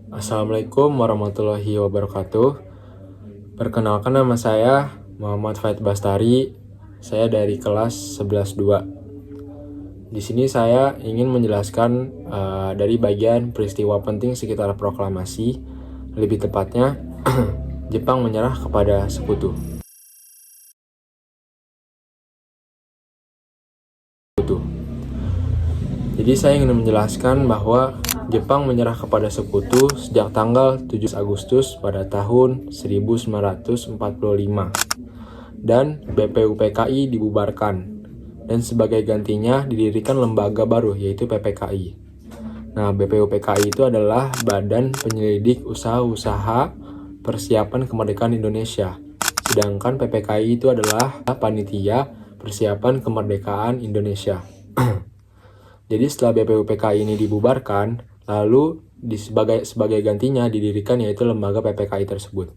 Assalamualaikum warahmatullahi wabarakatuh. Perkenalkan, nama saya Muhammad Faid Bastari. Saya dari kelas 11-2. Di sini saya ingin menjelaskan dari bagian peristiwa penting sekitar proklamasi, lebih tepatnya Jepang menyerah kepada sekutu. Jadi saya ingin menjelaskan bahwa Jepang menyerah kepada sekutu sejak tanggal 7 Agustus pada tahun 1945 dan BPUPKI dibubarkan dan sebagai gantinya didirikan lembaga baru yaitu PPKI. Nah, BPUPKI itu adalah Badan Penyelidik Usaha-Usaha Persiapan Kemerdekaan Indonesia. Sedangkan PPKI itu adalah Panitia Persiapan Kemerdekaan Indonesia. Jadi setelah BPUPKI ini dibubarkan, lalu sebagai gantinya didirikan yaitu lembaga PPKI tersebut.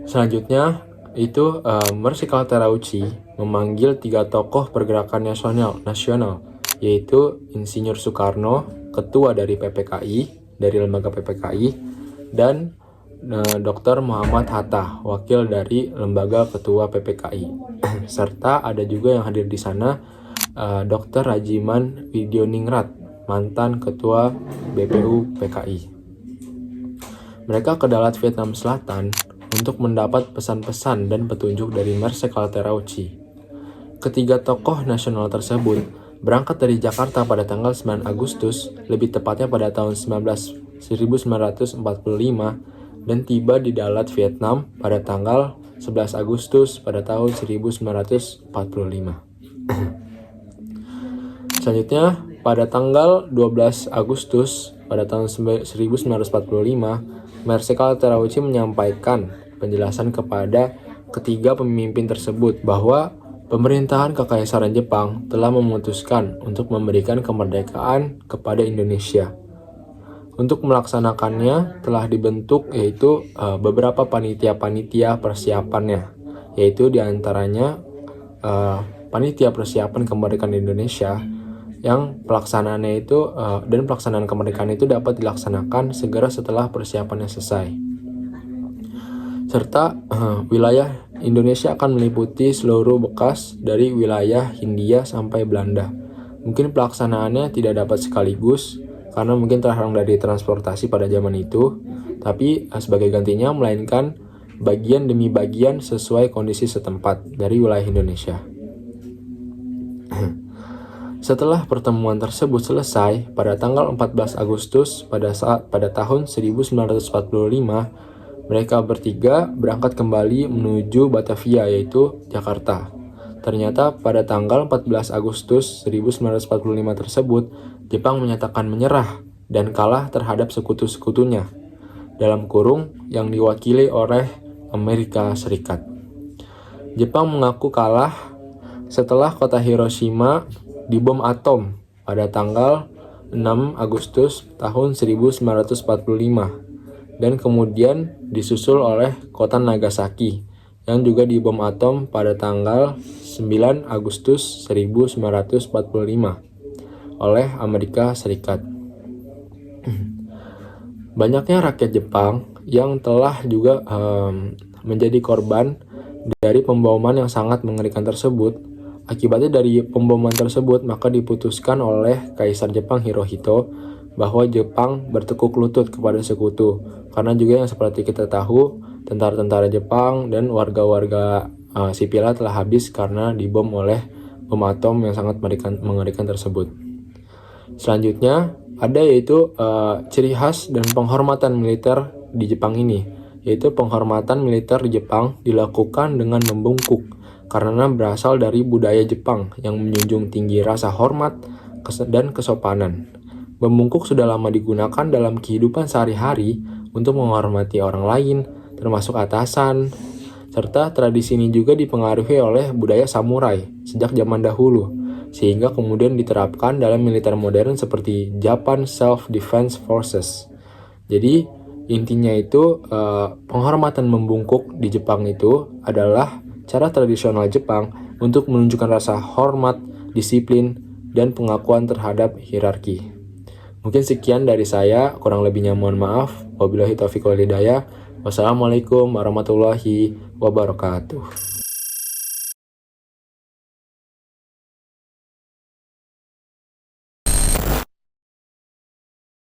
Selanjutnya itu Marsikal Terauchi memanggil 3 tokoh pergerakan nasional yaitu Insinyur Soekarno, ketua dari PPKI, dari lembaga PPKI, dan Dr. Muhammad Hatta, wakil dari lembaga ketua PPKI. Serta ada juga yang hadir di sana Dr. Rajiman Widyoningrat, mantan ketua BPUPKI. Mereka ke Dalat Vietnam Selatan untuk mendapat pesan-pesan dan petunjuk dari Marsikal Terauchi. Ketiga tokoh nasional tersebut berangkat dari Jakarta pada tanggal 9 Agustus, lebih tepatnya pada tahun 1945, dan tiba di Dalat, Vietnam pada tanggal 11 Agustus pada tahun 1945. Selanjutnya, pada tanggal 12 Agustus pada tahun 1945, Marsikal Terauchi menyampaikan penjelasan kepada ketiga pemimpin tersebut bahwa pemerintahan Kekaisaran Jepang telah memutuskan untuk memberikan kemerdekaan kepada Indonesia. Untuk melaksanakannya telah dibentuk yaitu beberapa panitia-panitia persiapannya, yaitu diantaranya Panitia Persiapan Kemerdekaan Indonesia yang pelaksanaannya itu dan pelaksanaan kemerdekaan itu dapat dilaksanakan segera setelah persiapannya selesai. Serta wilayah Indonesia akan meliputi seluruh bekas dari wilayah Hindia sampai Belanda. Mungkin pelaksanaannya tidak dapat sekaligus karena mungkin terhalang dari transportasi pada zaman itu, tapi sebagai gantinya melainkan bagian demi bagian sesuai kondisi setempat dari wilayah Indonesia. Setelah pertemuan tersebut selesai pada tanggal 14 Agustus pada tahun 1945, mereka bertiga berangkat kembali menuju Batavia yaitu Jakarta. Ternyata pada tanggal 14 Agustus 1945 tersebut, Jepang menyatakan menyerah dan kalah terhadap sekutu-sekutunya, dalam kurung yang diwakili oleh Amerika Serikat. Jepang mengaku kalah setelah kota Hiroshima dibom atom pada tanggal 6 Agustus tahun 1945 dan kemudian disusul oleh kota Nagasaki yang juga dibom atom pada tanggal 9 Agustus 1945 oleh Amerika Serikat. Banyaknya rakyat Jepang yang telah juga menjadi korban dari pemboman yang sangat mengerikan tersebut. Akibatnya dari pemboman tersebut, maka diputuskan oleh Kaisar Jepang Hirohito bahwa Jepang bertekuk lutut kepada sekutu. Karena juga yang seperti kita tahu, tentara-tentara Jepang dan warga-warga sipilnya telah habis karena dibom oleh bom atom yang sangat mengerikan tersebut. Selanjutnya, ada yaitu ciri khas dan penghormatan militer di Jepang ini, yaitu penghormatan militer di Jepang dilakukan dengan membungkuk karena berasal dari budaya Jepang yang menjunjung tinggi rasa hormat dan kesopanan. Membungkuk sudah lama digunakan dalam kehidupan sehari-hari untuk menghormati orang lain, termasuk atasan, serta tradisi ini juga dipengaruhi oleh budaya samurai sejak zaman dahulu, sehingga kemudian diterapkan dalam militer modern seperti Japan Self-Defense Forces. Jadi intinya itu penghormatan membungkuk di Jepang itu adalah cara tradisional Jepang untuk menunjukkan rasa hormat, disiplin, dan pengakuan terhadap hierarki. Mungkin sekian dari saya, kurang lebihnya mohon maaf. Wabillahi taufiq wal hidayah. Wassalamualaikum warahmatullahi wabarakatuh.